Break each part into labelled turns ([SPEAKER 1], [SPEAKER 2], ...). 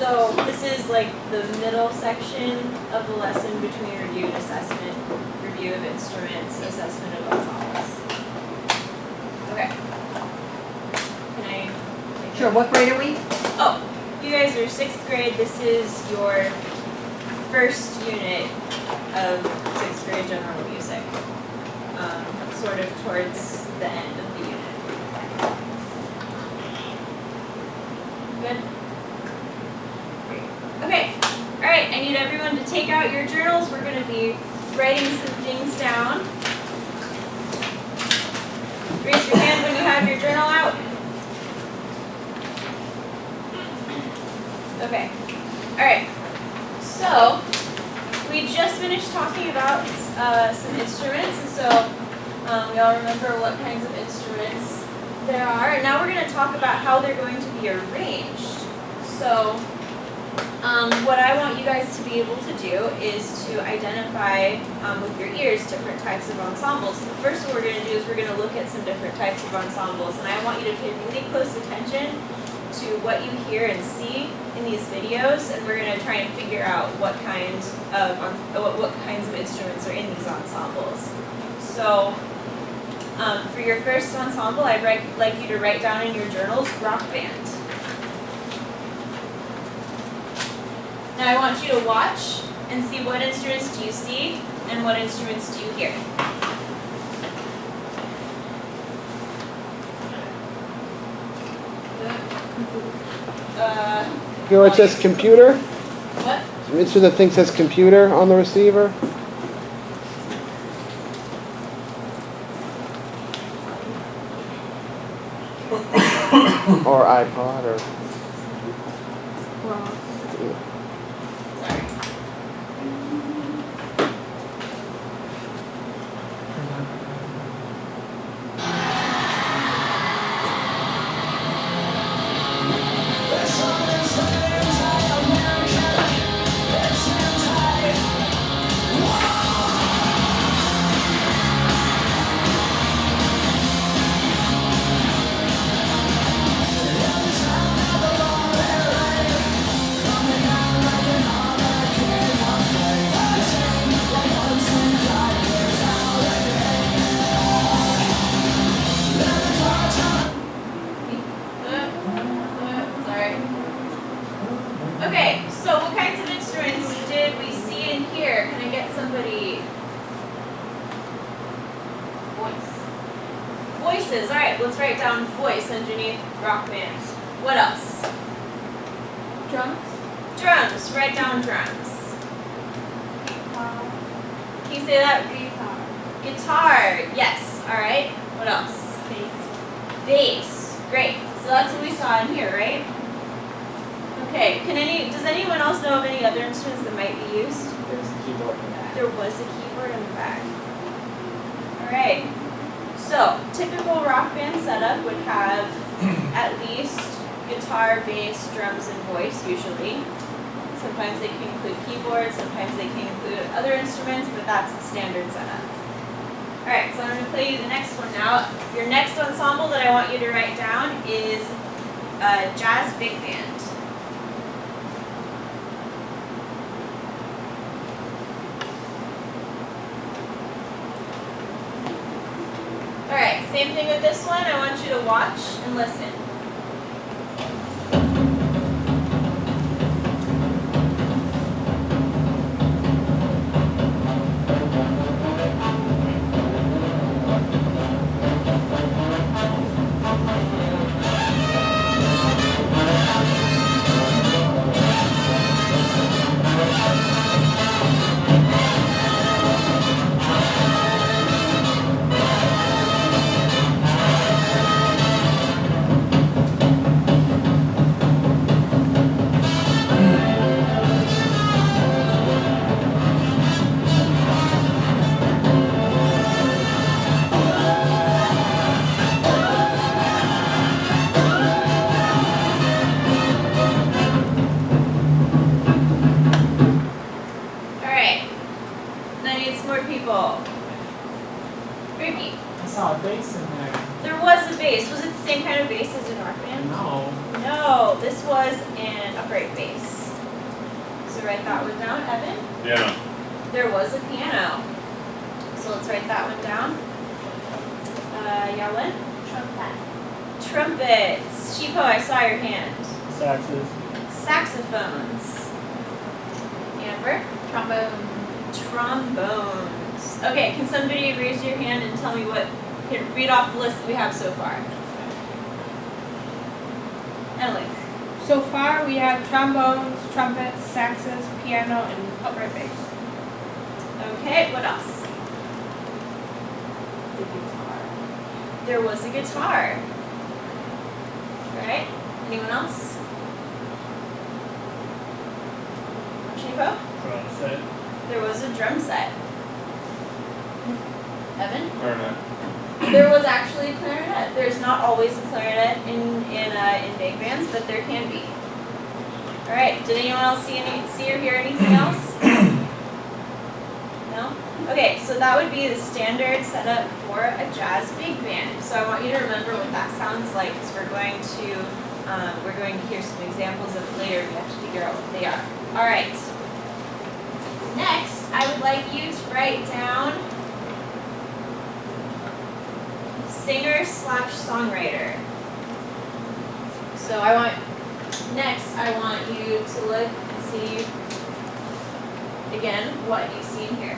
[SPEAKER 1] So this is like the middle section of the lesson between review and assessment, review of instruments, assessment of ensembles. Okay. Can I?
[SPEAKER 2] Sure, what grade are we?
[SPEAKER 1] Oh, you guys are 6th grade. This is your first unit of 6th grade general music. Sort of towards the end of the unit. Good? Great. Okay. Alright, I need everyone to take out your journals. We're going to be writing some things down. Raise your hand when you have your journal out. Okay. Alright. So, we just finished talking about some instruments, and so we all remember what kinds of instruments there are. And now we're going to talk about how they're going to be arranged. So, what I want you guys to be able to do is to identify with your ears different types of ensembles. So the first one we're going to do is we're going to look at some different types of ensembles, and I want you to pay really close attention to what you hear and see in these videos, and we're going to try and figure out what kinds of instruments are in these ensembles. So, for your first ensemble, I'd like you to write down in your journals, rock band. Now I want you to watch and see what instruments do you see and what instruments do you hear.
[SPEAKER 3] You know where it says computer?
[SPEAKER 1] What?
[SPEAKER 3] Some instrument that thinks says computer on the receiver? Or iPod or
[SPEAKER 1] Sorry. Sorry. Okay, so what kinds of instruments did we see and hear? Can I get somebody? Voices. All right, let's write down voice underneath rock band. What else?
[SPEAKER 4] Drums.
[SPEAKER 1] Drums. Write down drums. Can you say that?
[SPEAKER 4] Guitar.
[SPEAKER 1] Guitar. Yes. All right. What else?
[SPEAKER 4] Bass.
[SPEAKER 1] Bass. Great. So that's what we saw in here, right? Okay. Does anyone else know of any other instruments that might be used?
[SPEAKER 5] There's a keyboard in that.
[SPEAKER 1] There was a keyboard in the back. All right. So, typical rock band setup would have at least guitar, bass, drums, and voice usually. Sometimes they can include keyboards, sometimes they can include other instruments, but that's the standard setup. All right, so I'm going to play you the next one now. Your next ensemble that I want you to write down is jazz big band. All right, same thing with this one. I want you to watch and listen.
[SPEAKER 5] I saw a bass in there.
[SPEAKER 1] There was a bass. Was it the same kind of bass as in rock band?
[SPEAKER 5] No.
[SPEAKER 1] No. No, this was an upright bass. So write that one down, Evan.
[SPEAKER 5] Yeah.
[SPEAKER 1] There was a piano. So let's write that one down. Yellen?
[SPEAKER 4] Trumpet.
[SPEAKER 1] Trumpets. Chipo, I saw your hand.
[SPEAKER 6] Saxes.
[SPEAKER 1] Saxophones. Amber?
[SPEAKER 4] Trombone.
[SPEAKER 1] Trombones. Okay, can somebody raise your hand and tell me what, can read off the list that we have so far? Emily?
[SPEAKER 7] So far, we have trombones, trumpets, saxes, piano, and upright bass.
[SPEAKER 1] Okay, what else?
[SPEAKER 4] The guitar.
[SPEAKER 1] There was a guitar. Alright, anyone else? Chipo?
[SPEAKER 6] Drum set.
[SPEAKER 1] There was a drum set. Evan?
[SPEAKER 5] Clarinet.
[SPEAKER 1] There was actually a clarinet. There's not always a clarinet in big bands, but there can be. All right. Did anyone else see or hear anything else? No. Okay. So that would be the standard setup for a jazz big band. So I want you to remember what that sounds like, because we're going to hear some examples of it later. We have to figure out what they are. All right. Next, I would like you to write down singer/songwriter. So I want you to look and see again what you see in here.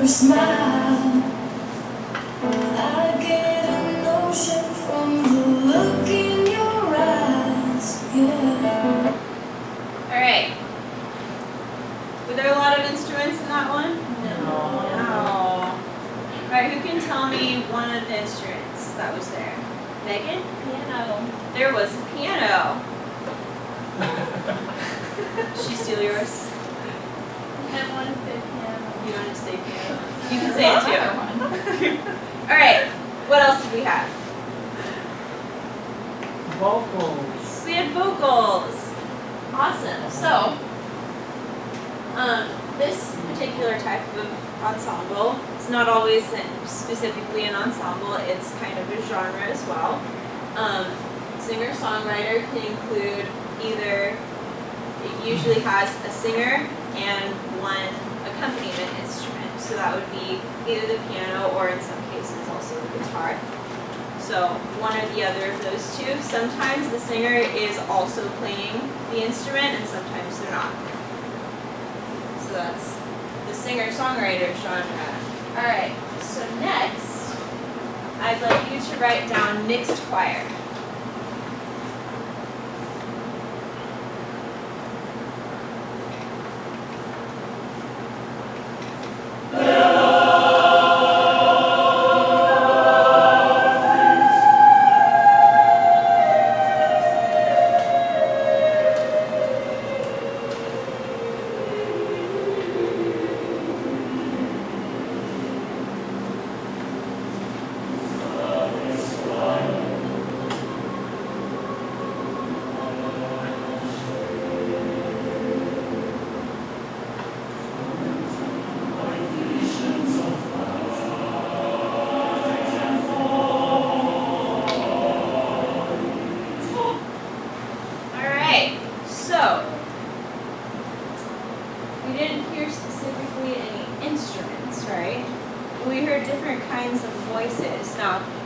[SPEAKER 8] Smile. I get a notion from the look in your eyes. Yeah.
[SPEAKER 1] All right. Were there a lot of instruments in that one?
[SPEAKER 7] No.
[SPEAKER 1] All right. Who can tell me one of the instruments that was there? Megan?
[SPEAKER 4] Piano.
[SPEAKER 1] There was a piano. She steal yours?
[SPEAKER 4] I want to say piano.
[SPEAKER 1] You want to say piano? You can say it too. All right. What else did we have?
[SPEAKER 6] Vocals.
[SPEAKER 1] We had vocals. Awesome. So, this particular type of ensemble is not always specifically an ensemble. It's kind of a genre as well. Singer-songwriter can include either, it usually has a singer and one accompaniment instrument. So that would be either the piano or in some cases also the guitar. So one or the other of those two. Sometimes the singer is also playing the instrument and sometimes they're not. So that's the singer-songwriter genre. Alright, so next I'd like you to write down mixed choir.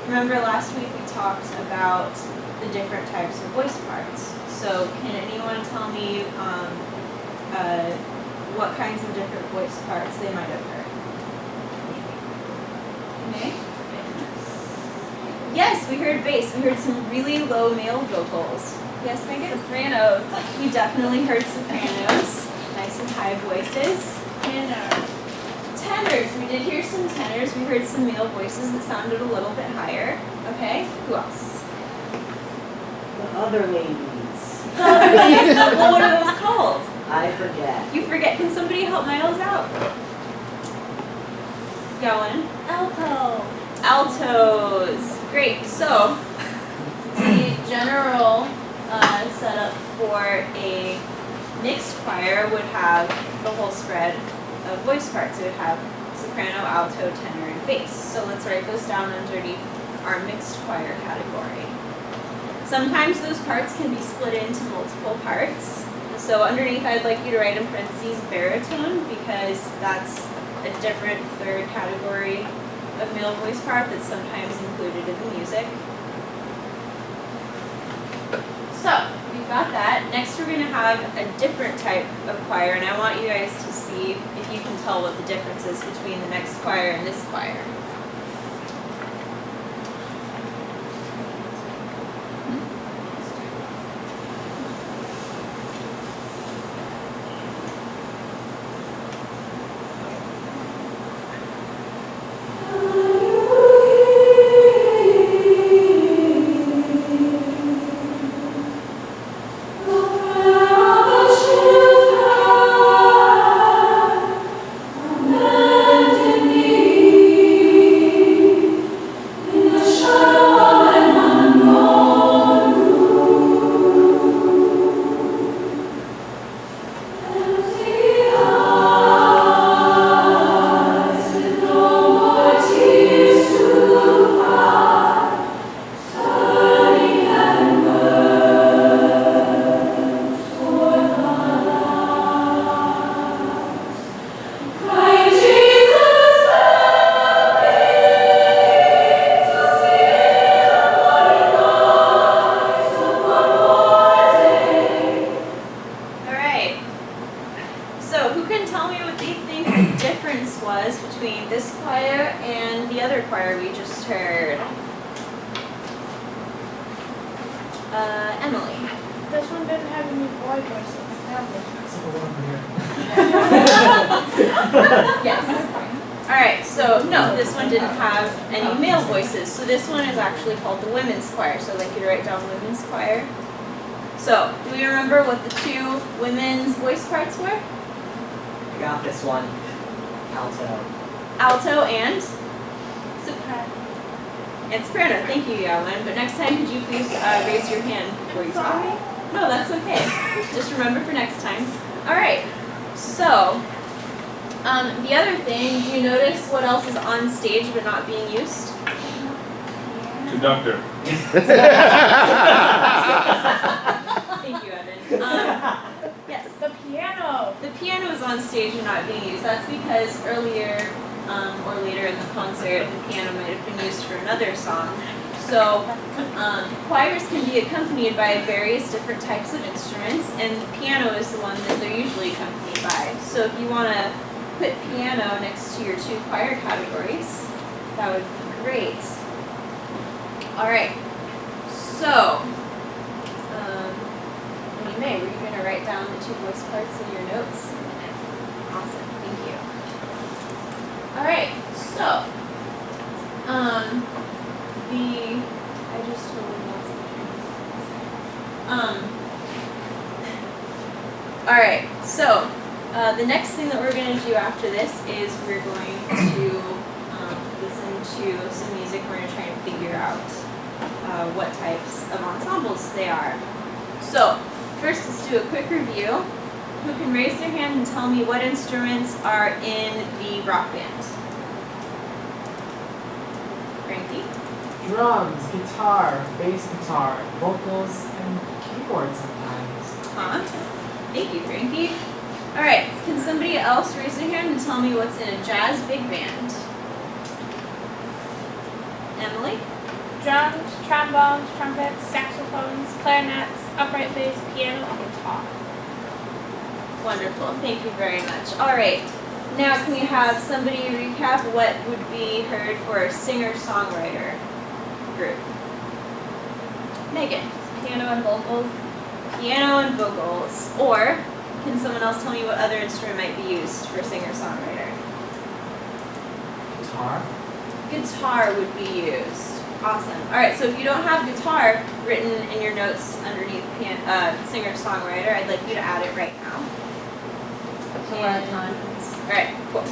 [SPEAKER 1] Remember last week we talked about the different types of voice parts. So can anyone tell me what kinds of different voice parts they might have heard? Okay. Yes, we heard bass. We heard some really low male vocals. Yes, Megan?
[SPEAKER 4] Sopranos.
[SPEAKER 1] We definitely heard sopranos. Nice and high voices.
[SPEAKER 4] Tenor.
[SPEAKER 1] tenors. We did hear some tenors. We heard some male voices that sounded a little bit higher. Okay, who else?
[SPEAKER 5] The other ladies.
[SPEAKER 1] Well, what are those called?
[SPEAKER 5] I forget.
[SPEAKER 1] You forget. Can somebody help Miles out? Going.
[SPEAKER 4] Alto.
[SPEAKER 1] Altos. Great. So, the general setup for a mixed choir would have the whole spread of voice parts. It would have soprano, alto, tenor, and bass. So let's write those down underneath our mixed choir category. Sometimes those parts can be split into multiple parts. So underneath I'd like you to write in parentheses baritone because that's a different third category of male voice part that's sometimes included in the music. So, we've got that. Next we're going to have a different type of choir, and I want you guys to see if you can tell what the difference is between the next choir and this choir. Emily.
[SPEAKER 7] This one didn't have any boy voices.
[SPEAKER 1] Yes. Alright, so no, this one didn't have any male voices. So this one is actually called the women's choir. So I'd like you to write down women's choir. So, do we remember what the two women's voice parts were?
[SPEAKER 5] I got this one. Alto.
[SPEAKER 1] Alto and
[SPEAKER 7] Soprano.
[SPEAKER 1] and soprano. Thank you, Yawen. But next time, could you please raise your hand before you talk? No, that's okay. Just remember for next time. Alright, so the other thing, do you notice what else is on stage but not being used?
[SPEAKER 9] Conductor.
[SPEAKER 1] Thank you, Evan. Yes.
[SPEAKER 7] The piano.
[SPEAKER 1] The piano is on stage and not being used. That's because earlier or later in the concert, the piano might have been used for another song. So choirs can be accompanied by various different types of instruments, and the piano is the one that they're usually accompanied by. So if you want to put piano next to your two choir categories, that would be great. All right. So, when you may, were you going to write down the two voice parts in your notes? Awesome. Thank you. All right. So, I just totally lost my train of thought. All right. So, the next thing that we're going to do after this is we're going to listen to some music. We're going to try and figure out what types of ensembles they are. So, first let's do a quick review. Who can raise their hand and tell me what instruments are in the rock band? Frankie?
[SPEAKER 6] Drums, guitar, bass guitar, vocals, and keyboard sometimes.
[SPEAKER 1] Huh? Thank you, Frankie. Alright, can somebody else raise their hand and tell me what's in a jazz big band? Emily?
[SPEAKER 7] Drums, trombones, trumpets, saxophones, clarinets, upright bass, piano, and guitar.
[SPEAKER 1] Wonderful, thank you very much. Alright, now can we have somebody recap what would be heard for a singer-songwriter group? Megan.
[SPEAKER 4] Piano and vocals.
[SPEAKER 1] Piano and vocals. Or, can someone else tell me what other instrument might be used for singer-songwriter?
[SPEAKER 6] Guitar.
[SPEAKER 1] Guitar would be used. Awesome. All right, so if you don't have guitar written in your notes underneath singer-songwriter, I'd like you to add it right now.
[SPEAKER 2] So we're at time.
[SPEAKER 1] All right, cool.